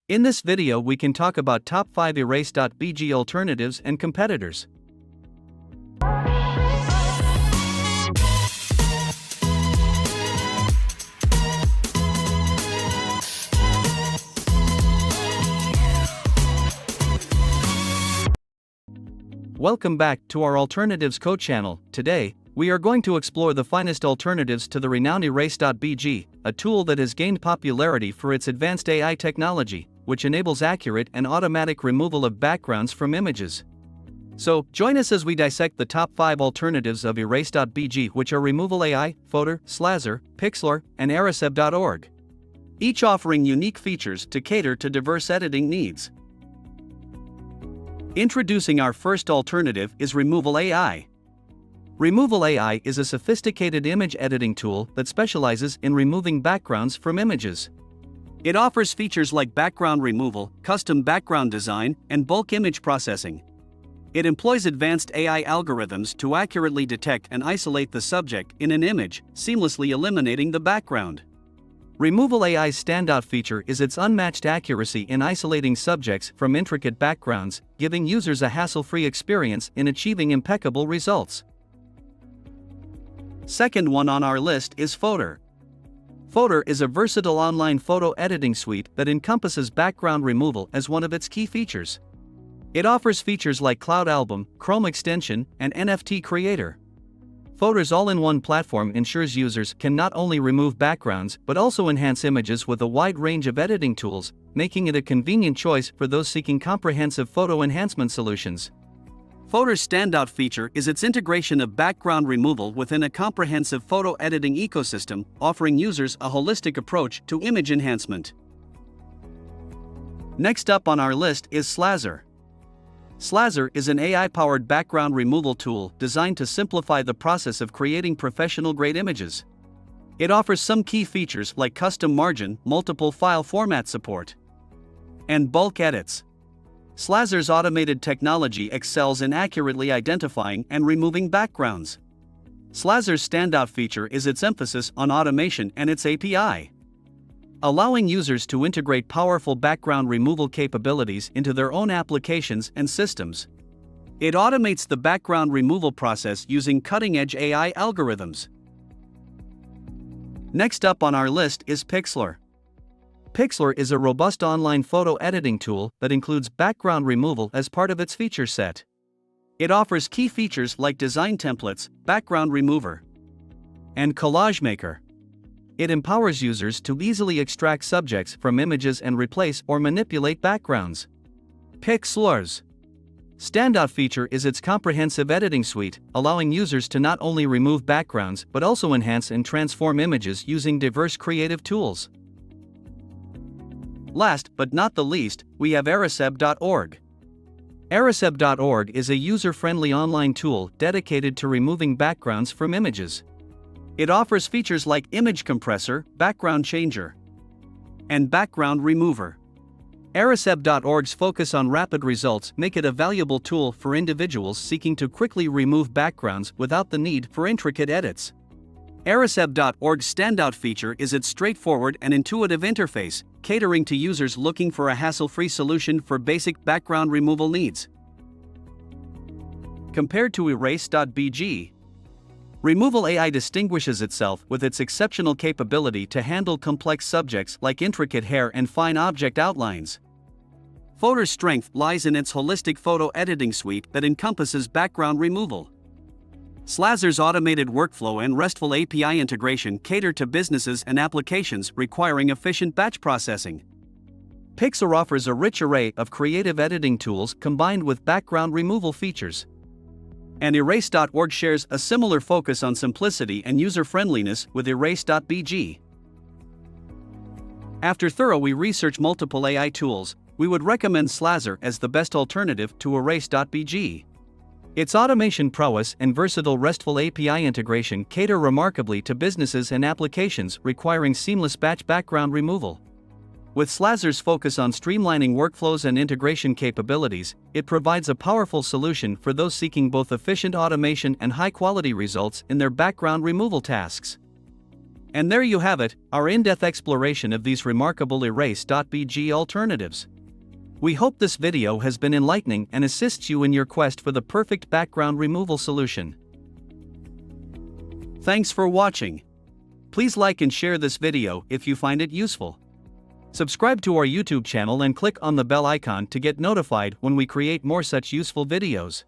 In this video we can talk about top 5 Erase.Bg alternatives and competitors. Welcome back to our Alternatives Code channel. Today, we are going to explore the finest alternatives to the renowned Erase.Bg, a tool that has gained popularity for its advanced AI technology, which enables accurate and automatic removal of backgrounds from images. So, join us as we dissect the top 5 alternatives of Erase.Bg, which are Removal AI, Fotor, Slazer, Pixlr, and Erase.Bg, each offering unique features to cater to diverse editing needs. Introducing our first alternative is Removal AI. Removal AI is a sophisticated image editing tool that specializes in removing backgrounds from images. It offers features like background removal, custom background design, and bulk image processing. It employs advanced AI algorithms to accurately detect and isolate the subject in an image, seamlessly eliminating the background. Removal AI's standout feature is its unmatched accuracy in isolating subjects from intricate backgrounds, giving users a hassle-free experience in achieving impeccable results. Second one on our list is Fotor. Fotor is a versatile online photo editing suite that encompasses background removal as one of its key features. It offers features like Cloud Album, Chrome Extension, and NFT Creator. Fotor's all-in-one platform ensures users can not only remove backgrounds but also enhance images with a wide range of editing tools, making it a convenient choice for those seeking comprehensive photo enhancement solutions. Fotor's standout feature is its integration of background removal within a comprehensive photo editing ecosystem, offering users a holistic approach to image enhancement. Next up on our list is Slazer. Slazer is an AI-powered background removal tool designed to simplify the process of creating professional-grade images. It offers some key features like custom margin, multiple file format support, and bulk edits. Slazer's automated technology excels in accurately identifying and removing backgrounds. Slazer's standout feature is its emphasis on automation and its API, allowing users to integrate powerful background removal capabilities into their own applications and systems. It automates the background removal process using cutting-edge AI algorithms. Next up on our list is Pixlr. Pixlr is a robust online photo editing tool that includes background removal as part of its feature set. It offers key features like design templates, background remover, and collage maker. It empowers users to easily extract subjects from images and replace or manipulate backgrounds. Pixlr's standout feature is its comprehensive editing suite, allowing users to not only remove backgrounds but also enhance and transform images using diverse creative tools. Last but not the least, we have Erase.Bg. Erase.Bg is a user-friendly online tool dedicated to removing backgrounds from images. It offers features like image compressor, background changer, and background remover. Erase.Bg's focus on rapid results make it a valuable tool for individuals seeking to quickly remove backgrounds without the need for intricate edits. Erase.Bg's standout feature is its straightforward and intuitive interface, catering to users looking for a hassle-free solution for basic background removal needs. Compared to Erase.Bg, Removal AI distinguishes itself with its exceptional capability to handle complex subjects like intricate hair and fine object outlines. Fotor's strength lies in its holistic photo editing suite that encompasses background removal. Slazer's automated workflow and RESTful API integration cater to businesses and applications requiring efficient batch processing. Pixlr offers a rich array of creative editing tools combined with background removal features. And Erase.Bg shares a similar focus on simplicity and user-friendliness with Erase.Bg. After thoroughly research multiple AI tools, we would recommend Slazer as the best alternative to Erase.Bg. Its automation prowess and versatile RESTful API integration cater remarkably to businesses and applications requiring seamless batch background removal. With Slazer's focus on streamlining workflows and integration capabilities, it provides a powerful solution for those seeking both efficient automation and high-quality results in their background removal tasks. And there you have it, our in-depth exploration of these remarkable Erase.Bg alternatives. We hope this video has been enlightening and assists you in your quest for the perfect background removal solution. Thanks for watching. Please like and share this video if you find it useful. Subscribe to our YouTube channel and click on the bell icon to get notified when we create more such useful videos.